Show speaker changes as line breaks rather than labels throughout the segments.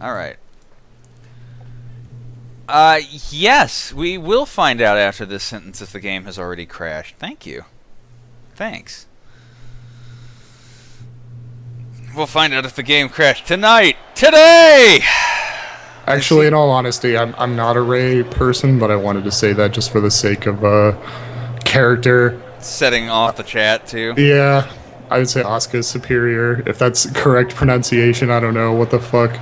All right. Yes, we will find out after this sentence if the game has already crashed. Thank you. Thanks. We'll find out if the game crashed tonight. Today!
Actually, in all honesty, I'm not a Ray person, but I wanted to say that just for the sake of character.
Setting off the chat, too.
Yeah, I would say Asuka's superior. If that's correct pronunciation, I don't know. What the fuck?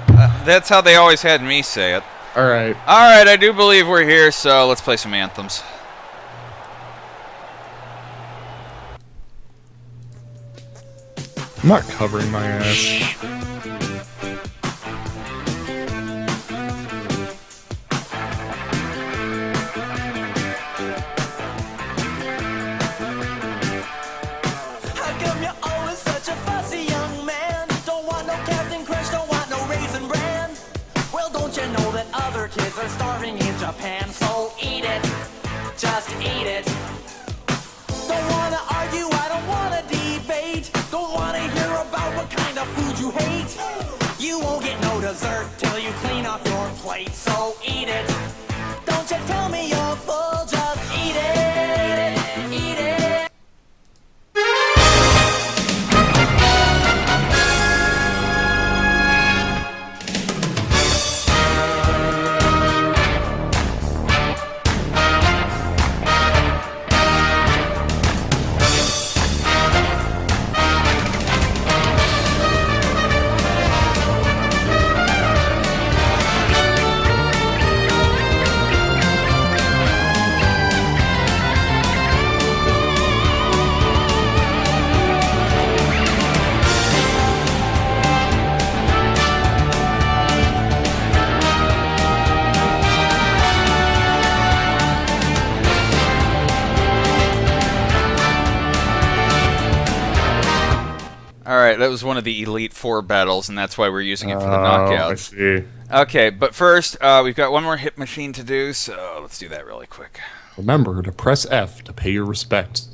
That's how they always had me say it.
Alright.
Alright, I do believe we're here, so let's play some anthems.
I'm not covering my ass.
Kids are starving in Japan, so eat it, just eat it. Don't wanna argue, I don't wanna debate. Don't wanna hear about what kind of food you hate. You won't get no dessert till you clean off your plate, so eat it. Don't you tell me you're full, just eat it, eat it.
Alright, that was one of the Elite Four battles, and that's why we're using it for the knockouts.
I see.
Okay, but first, we've got one more hit machine to do, so let's do that really quick.
Remember to press F to pay your respects.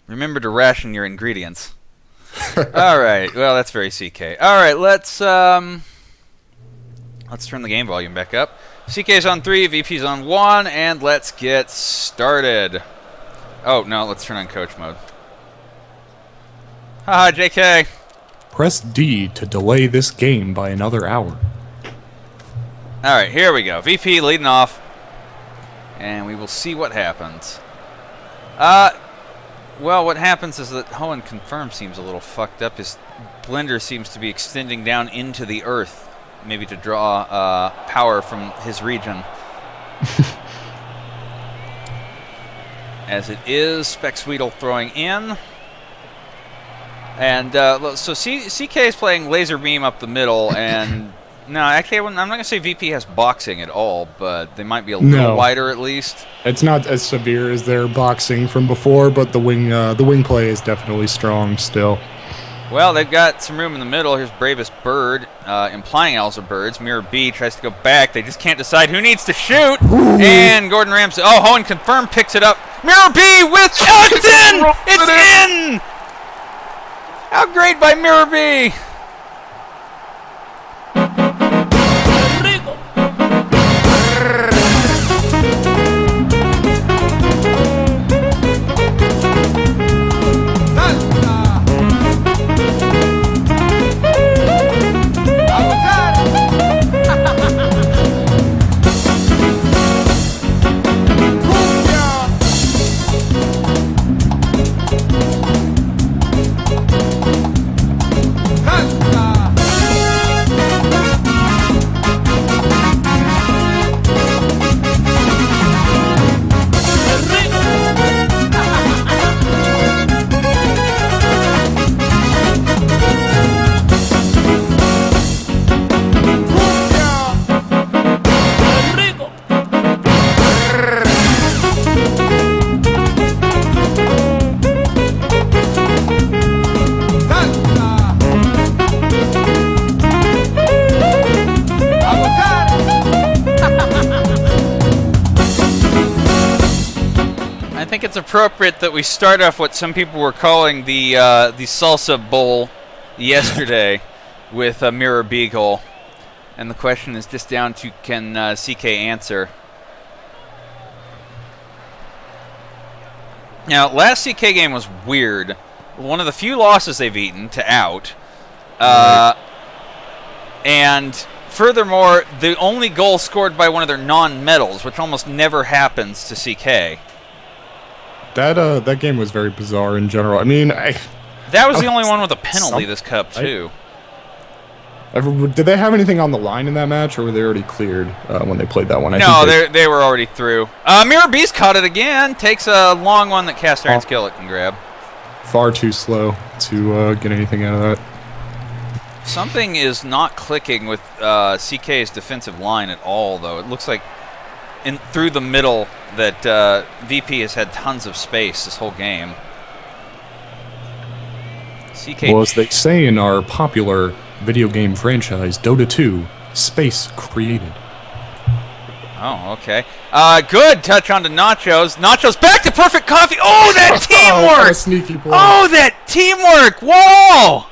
Remember to ration your ingredients. Alright, well that's very CK. Alright, let's turn the game volume back up. CK's on 3, VP's on 1, and let's get started. Oh, no, let's turn on coach mode. Haha, JK.
Press D to delay this game by another hour.
Alright, here we go. VP leading off. And we will see what happens. Well, what happens is that Hoenn Confirm seems a little fucked up. His blender seems to be extending down into the earth, maybe to draw power from his region. As it is, Specsweedle throwing in. And so CK is playing Laser Beam up the middle, and no, actually, I'm not going to say VP has boxing at all, but they might be a little wider at least.
It's not as severe as their boxing from before, but the wing play is definitely strong still.
Well, they've got some room in the middle. Here's Bravest Bird, implying owls are birds. Mirror B tries to go back. They just can't decide who needs to shoot. Ooh. And Gordon Ramsay. Oh, Hoenn Confirm picks it up. Mirror B with... Oh, it's in! It's in! How great by Mirror B! appropriate that we start off what some people were calling the salsa bowl yesterday with a Mirror B goal. And the question is just down to can CK answer. Now, last CK game was weird. One of the few losses they've eaten to out. And furthermore, the only goal scored by one of their non-medals, which almost never happens to CK.
That game was very bizarre in general. I mean,
that was the only one with a penalty this cup, too.
Did they have anything on the line in that match, or were they already cleared when they played that one?
No, they were already through. Mirror B's caught it again. Takes a long one that Cast Iron Skillet can grab.
Far too slow to get anything out of that.
Something is not clicking with CK's defensive line at all, though. It looks like through the middle that VP has had tons of space this whole game. CK.
Well, as they say in our popular video game franchise, Dota 2, space created.
Oh, okay. Good touch onto Nachos. Nachos back to perfect coffee. Oh, that teamwork!
What a sneaky play.
Oh, that teamwork! Whoa!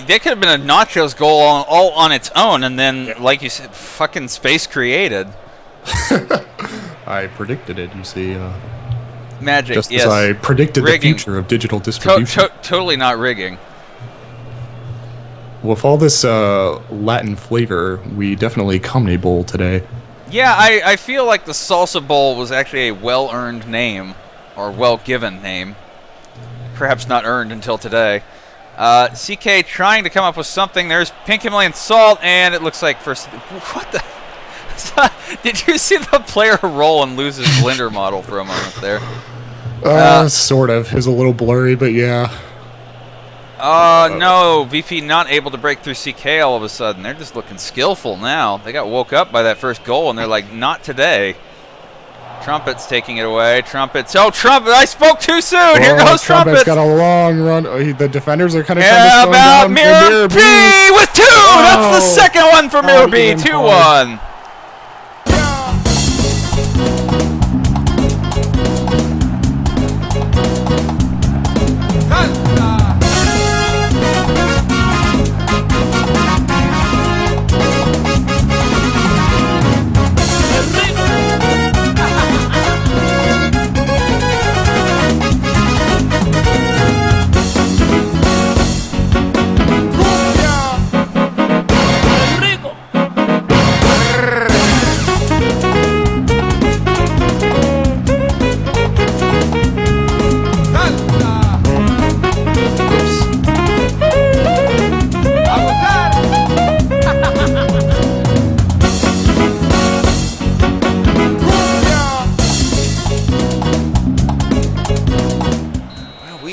That could have been a Nachos goal all on its own, and then, like you said, fucking space created.
I predicted it, you see.
Magic,
just
yes.
as I predicted
rigging.
The future of digital distribution.
Totally not rigging.
With all this Latin flavor, we definitely come a bowl today.
Yeah, I feel like the Salsa Bowl was actually a well-earned name, or well-given name. Perhaps not earned until today. CK trying to come up with something. There's Pink Himalayan Salt, and it looks like first... What the... Did you see the player roll and lose his blender model for a moment there?
Sort of. It was a little blurry, but yeah.
No. VP not able to break through CK all of a sudden. They're just looking skillful now. They got woke up by that first goal, and they're like, not today. Trumpet's taking it away. Trumpet's... Oh, Trumpet! I spoke too soon! Here goes Trumpet!
Trumpet's got a long run. The defenders are kind of
How about Mirror B with 2! That's the second one for Mirror B. 2-1.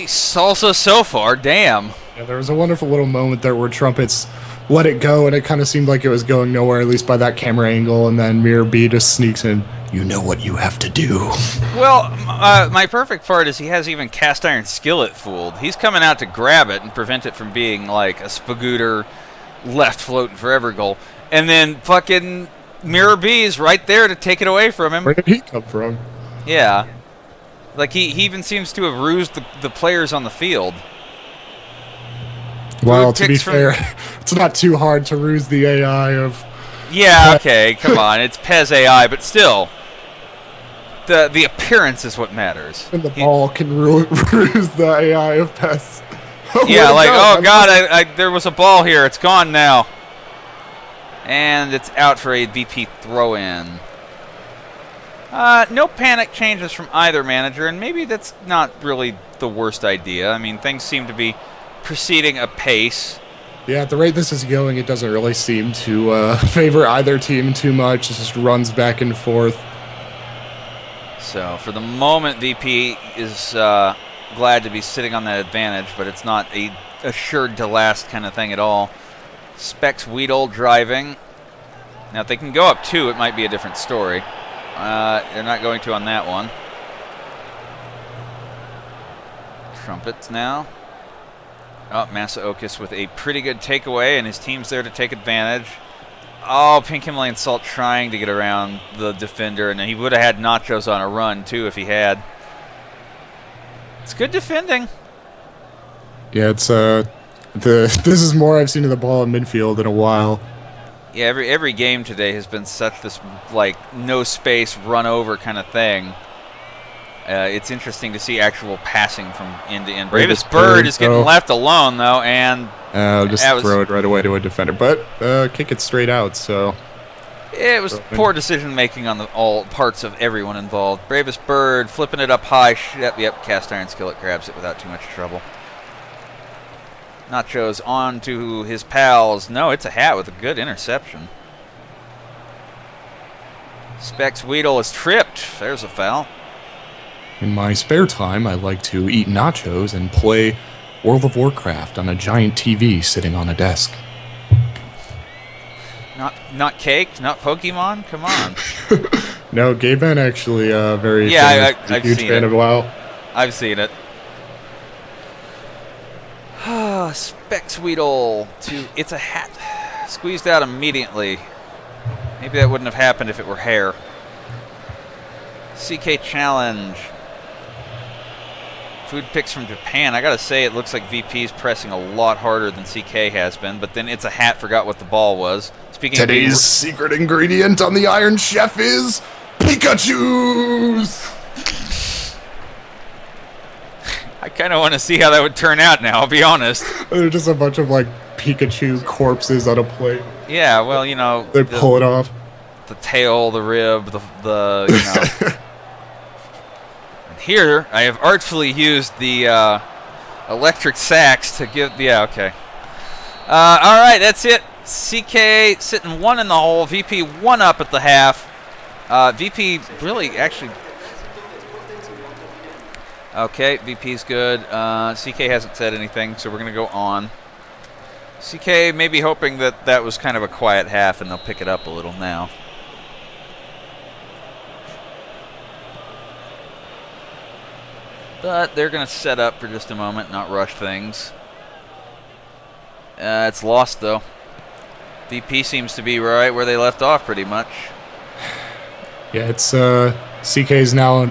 Salsa so far, damn.
Yeah, there was a wonderful little moment there where Trumpets let it go, and it kind of seemed like it was going nowhere, at least by that camera angle, and then Mirror B just sneaks in. You know what you have to do.
Well, my perfect part is he has even Cast Iron Skillet fooled. He's coming out to grab it and prevent it from being like a Spagooter left floating forever goal. And then fucking Mirror B is right there to take it away from him.
Where did he come from?
Yeah. Like, he even seems to have rused the players on the field.
Well,
Food
to be
picks from-
fair, it's not too hard to ruse the AI of...
Yeah, okay, come on. It's Pez AI, but still. The appearance is what matters.
And the ball can ruse the AI of Pest.
Yeah, like, oh god, there was a ball here. It's gone now. And it's out for a VP throw-in. No panic changes from either manager, and maybe that's not really the worst idea. I mean, things seem to be proceeding apace.
Yeah, at the rate this is going, it doesn't really seem to favor either team too much. It just runs back and forth.
So, for the moment, VP is glad to be sitting on that advantage, but it's not a assured to last kind of thing at all. Specs Weedle driving. Now, if they can go up 2, it might be a different story. They're not going to on that one. Trumpets now. Oh, Masaokas with a pretty good takeaway, and his team's there to take advantage. Oh, Pink Himalayan Salt trying to get around the defender, and he would have had Nachos on a run, too, if he had. It's good defending.
Yeah, it's this is more I've seen of the ball in midfield in a while.
Yeah, every game today has been such this, like, no space, run over kind of thing. It's interesting to see actual passing from end to end. Bravest Bird is getting left alone, though, and...
just throw it right away to a defender. But kick it straight out, so...
It was poor decision-making on all parts of everyone involved. Bravest Bird flipping it up high. Yep, Cast Iron Skillet grabs it without too much trouble. Nachos on to his pals. No, it's a hat with a good interception. Specs Weedle is tripped. There's a foul.
In my spare time, I like to eat nachos and play World of Warcraft on a giant TV sitting on a desk.
Not cake, not Pokemon. Come on.
No, Gabe Ben actually very
I've
huge
seen
fan
it.
of WoW.
I've seen it. Specs Weedle to it's a hat. Squeezed out immediately. Maybe that wouldn't have happened if it were hair. CK challenge. Food picks from Japan. I gotta say, it looks like VP's pressing a lot harder than CK has been, but then it's a hat forgot what the ball was. Speaking
Today's secret ingredient on the Iron Chef is Pikachu's!
I kind of want to see how that would turn out now, I'll be honest.
They're just a bunch of, like, Pikachu corpses on a plate.
Yeah, well, you know...
They pull it off.
The tail, the rib, the you know... And here, I have artfully used the electric sax to give... Yeah, okay. All right, that's it. CK sitting 1 in the hole. VP 1 up at the half. VP really actually... Okay, VP's good. CK hasn't said anything, so we're going to go on. CK may be hoping that that was kind of a quiet half, and they'll pick it up a little now. But they're going to set up for just a moment, not rush things. It's lost, though. VP seems to be right where they left off, pretty much.
Yeah, it's CK's now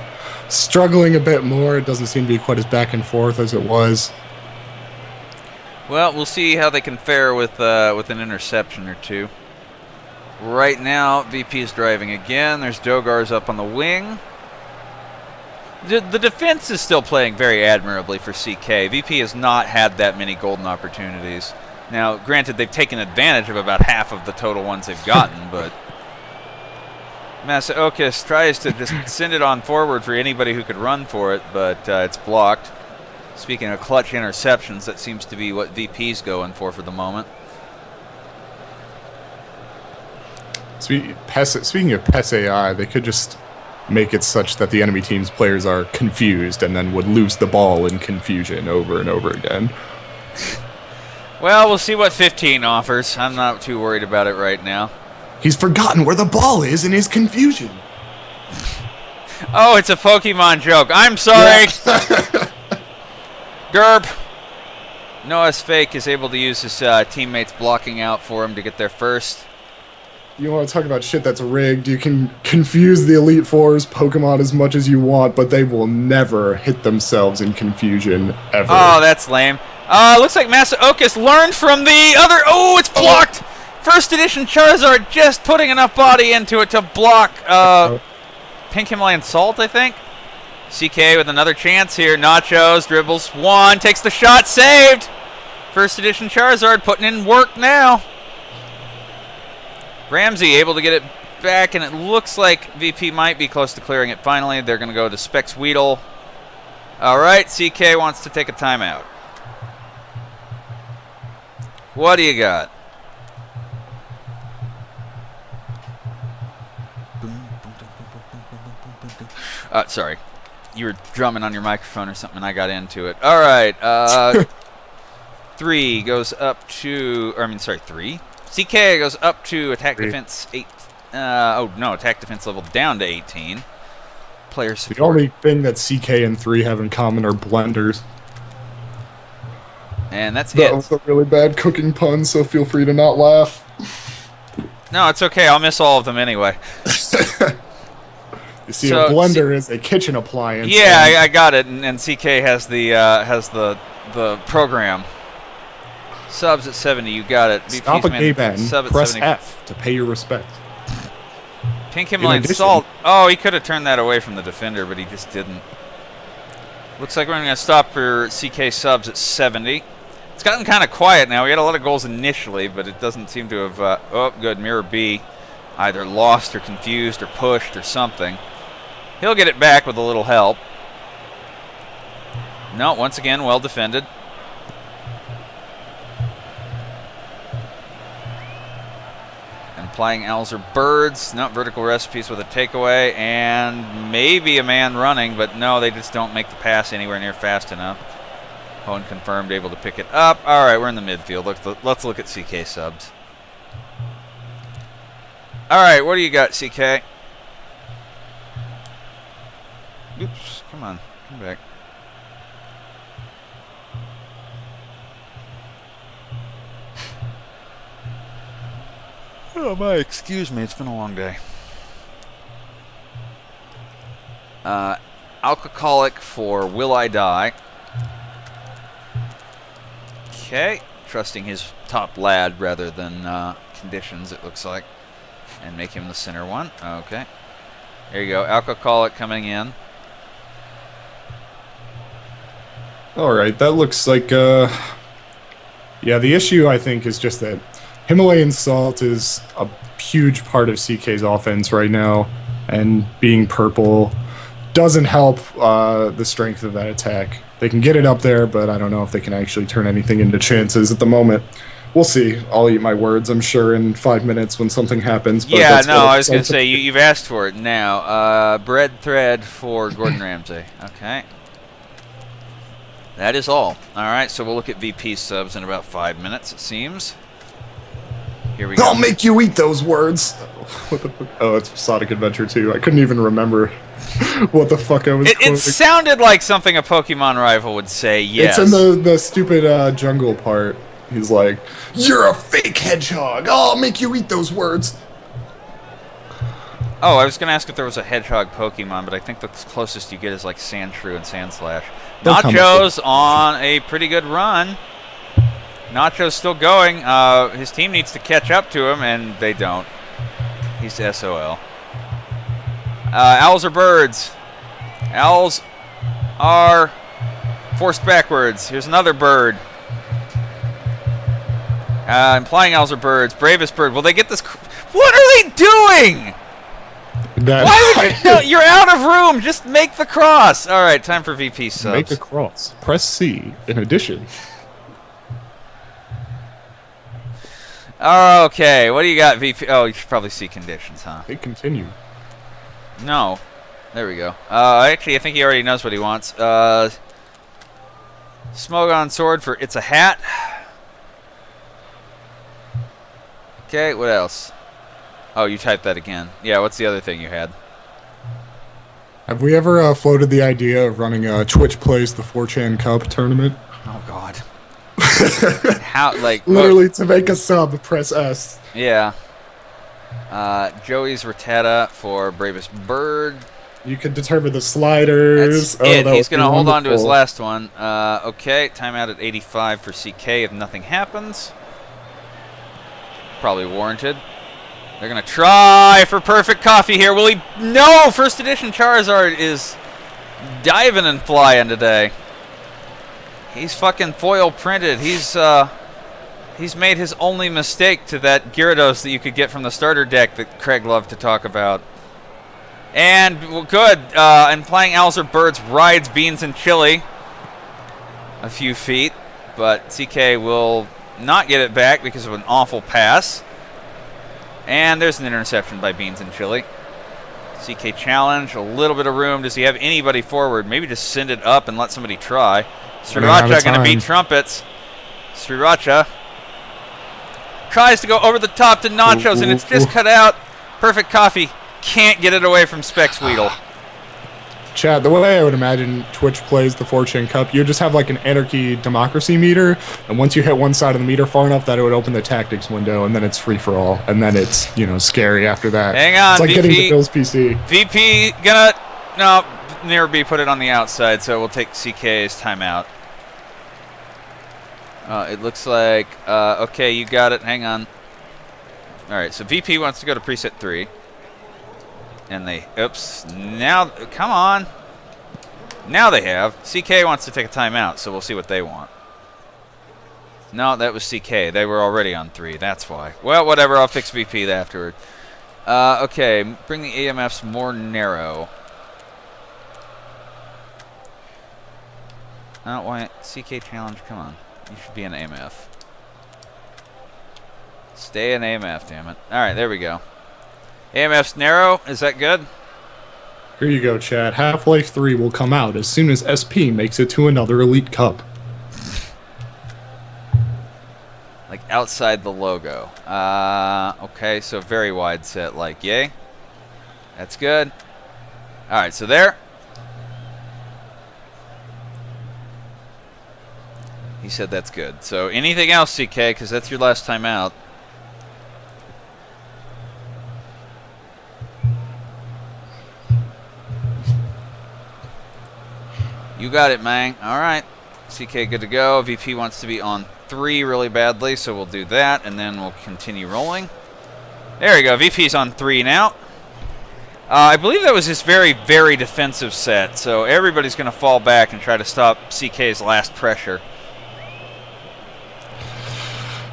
struggling a bit more. It doesn't seem to be quite as back and forth as it was.
Well, we'll see how they can fare with an interception or two. Right now, VP is driving again. There's Dogar's up on the wing. The defense is still playing very admirably for CK. VP has not had that many golden opportunities. Now, granted, they've taken advantage of about half of the total ones they've gotten, but... Masaokas tries to just send it on forward for anybody who could run for it, but it's blocked. Speaking of clutch interceptions, that seems to be what VP's going for the moment.
Speaking of PES AI, they could just make it such that the enemy team's players are confused and then would lose the ball in confusion over and over again.
Well, we'll see what 15 offers. I'm not too worried about it right now.
He's forgotten where the ball is in his confusion.
Oh, it's a Pokemon joke. I'm sorry. Derp. Noah's Fake is able to use his teammates blocking out for him to get there first.
You want to talk about shit that's rigged? You can confuse the Elite Four's Pokemon as much as you want, but they will never hit themselves in confusion ever.
Oh, that's lame. Looks like Masaokas learned from the other. Oh, it's blocked. First edition Charizard just putting enough body into it to block Pink Himalayan Salt, I think. CK with another chance here. Nachos dribbles one, takes the shot, saved. First edition Charizard putting in work now. Ramsey able to get it back, and it looks like VP might be close to clearing it finally. They're going to go to Specs Weedle. All right, CK wants to take a timeout. What do you got? Sorry. You were drumming on your microphone or something, and I got into it. All right. 3 goes up to... Or, I mean, sorry, 3? CK goes up to attack defense 8. Attack defense level down to 18. Player support.
The only thing that CK and 3 have in common are blenders.
And that's
that
it.
was a really bad cooking pun, so feel free to not laugh.
No, it's okay. I'll miss all of them anyway.
You see, a blender is a kitchen appliance.
Yeah, I got it, and CK has the program. Subs at 70, you got it.
Stop a gay man. Press F to pay your respect.
Pink Himalayan Salt. Oh, he could have turned that away from the defender, but he just didn't. Looks like we're going to stop for CK subs at 70. It's gotten kind of quiet now. We had a lot of goals initially, but it doesn't seem to have... oh, good. Mirror B either lost or confused or pushed or something. He'll get it back with a little help. No, once again, well defended. And playing Owls are Birds. No, vertical recipes with a takeaway. And maybe a man running, but no, they just don't make the pass anywhere near fast enough. Hoenn confirmed, able to pick it up. All right, we're in the midfield. Let's look at CK subs. All right, what do you got, CK? Oops, come on, come back. Oh my, excuse me, it's been a long day. Alcoholic for Will I Die. Okay, trusting his top lad rather than conditions, it looks like. And make him the center one. Okay. There you go. Alcoholic coming in.
Alright, that looks like... Yeah, the issue, I think, is just that Himalayan Salt is a huge part of CK's offense right now. And being purple doesn't help the strength of that attack. They can get it up there, but I don't know if they can actually turn anything into chances at the moment. We'll see. I'll eat my words, I'm sure, in 5 minutes when something happens. But
yeah, no, I was going to say, you've asked for it now. Bread thread for Gordon Ramsay. Okay. That is all. All right, so we'll look at VP subs in about 5 minutes, it seems. Here we go.
I'll make you eat those words. What the fuck? Oh, it's Sonic Adventure 2. I couldn't even remember what the fuck I was
It sounded like something a Pokemon rival would say, yes.
It's in the stupid jungle part. He's like, "You're a fake hedgehog. I'll make you eat those words."
Oh, I was going to ask if there was a hedgehog Pokemon, but I think the closest you get is like Sandshrew and Sandslash. Nacho's on a pretty good run. Nacho's still going. His team needs to catch up to him, and they don't. He's SOL. Owls are Birds. Owls are forced backwards. Here's another bird. Implying Owls are Birds. Bravest Bird. Will they get this? What are they doing? Why would you? No, you're out of room. Just make the cross. All right, time for VP subs.
Make the cross. Press C. In addition.
Okay, what do you got, VP? Oh, you should probably see conditions, huh?
They continue.
No. There we go. Actually, I think he already knows what he wants. Smogon Sword for It's a Hat. Okay, what else? Oh, you typed that again. Yeah, what's the other thing you had?
Have we ever floated the idea of running a Twitch Plays the 4chan Cup tournament?
Oh, God. How, like...
Literally, to make a sub, press S.
Yeah. Joey's Rattata for Bravest Bird.
You could determine the sliders.
That's it. He's going to hold on to his
wonderful.
last one. Okay, timeout at 85 for CK if nothing happens. Probably warranted. They're going to try for perfect coffee here. Will he? No! First edition Charizard is diving and flying today. He's fucking foil printed. He's made his only mistake to that Gyarados that you could get from the starter deck that Craig loved to talk about. And well, good. And playing Owls or Birds rides Beans and Chili a few feet, but CK will not get it back because of an awful pass. And there's an interception by Beans and Chili. CK challenge, a little bit of room. Does he have anybody forward? Maybe just send it up and let somebody try. Sriracha going to beat Trumpets. Sriracha tries to go over the top to Nachos, and it's just cut out. Perfect coffee. Can't get it away from Specs Weedle.
Chad, the way I would imagine Twitch plays the Fortune Cup, you just have like an anarchy democracy meter, and once you hit one side of the meter far enough that it would open the tactics window, and then it's free for all, and then it's, you know, scary after that.
Hang on,
it's like
VP,
getting to Bill's PC.
VP gonna, no, near B put it on the outside, so we'll take CK's timeout. It looks like, okay, you got it, hang on. All right, so VP wants to go to preset 3. And they, oops, now, come on. Now they have. CK wants to take a timeout, so we'll see what they want. No, that was CK. They were already on 3, that's why. Well, whatever, I'll fix VP afterward. Okay, bring the AMFs more narrow. Why, CK challenge, come on. You should be an AMF. Stay an AMF, damn it. All right, there we go. AMF's narrow. Is that good?
Here you go, Chad. Half-Life 3 will come out as soon as SP makes it to another Elite Cup.
Like outside the logo. Okay, so very wide set, like, yay. That's good. All right, so there. He said that's good. So anything else, CK, because that's your last time out. You got it, man. All right. CK good to go. VP wants to be on 3 really badly, so we'll do that, and then we'll continue rolling. There we go. VP's on 3 now. I believe that was his very, very defensive set, so everybody's going to fall back and try to stop CK's last pressure.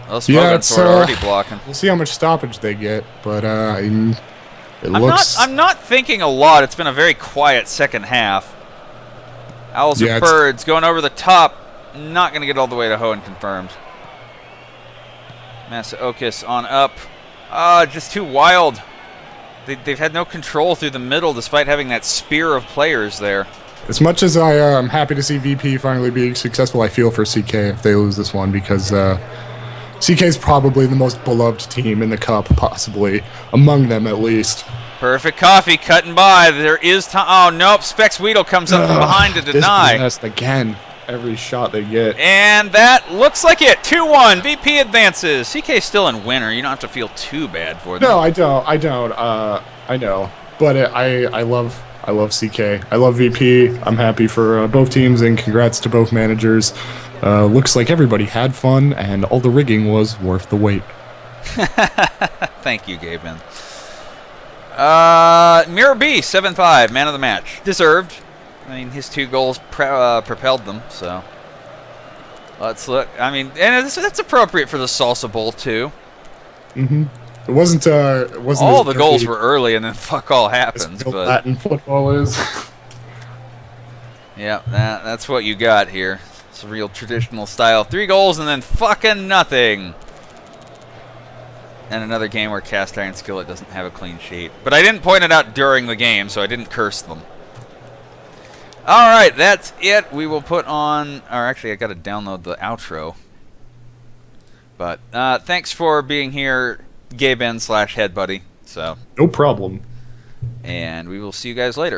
Well, Smogon Sword already blocking.
We'll see how much stoppage they get, but it looks...
I'm not thinking a lot. It's been a very quiet second half. Owls or Birds going over the top. Not going to get all the way to Hoenn confirmed. Masaokis on up. Just too wild. They've had no control through the middle despite having that spear of players there.
As much as I am happy to see VP finally being successful, I feel for CK if they lose this one because CK is probably the most beloved team in the Cup, possibly. Among them, at least.
Perfect coffee cutting by. There is time. Oh, nope. Specs Weedle comes up from behind to deny.
This again. Every shot they get.
And that looks like it. 2-1. VP advances. CK's still in winner. You don't have to feel too bad for them.
No, I don't. I know. But I love CK. I love VP. I'm happy for both teams, and congrats to both managers. Looks like everybody had fun, and all the rigging was worth the wait.
Thank you, Gaben. Mirror B, 7-5, man of the match. Deserved. I mean, his 2 goals propelled them, so. Let's look. I mean, and that's appropriate for the Salsa Bowl, too.
Mm-hmm. It wasn't
all the goals were early, and then fuck all happens. But
Latin football is.
Yeah, that's what you got here. It's a real traditional style. 3 goals and then fucking nothing. And another game where Cast Iron Skillet doesn't have a clean sheet. But I didn't point it out during the game, so I didn't curse them. Alright, that's it. We will put on... Or actually, I got to download the outro. But thanks for being here, Gaben /HeadBuddy. So,
no problem.
and we will see you guys later.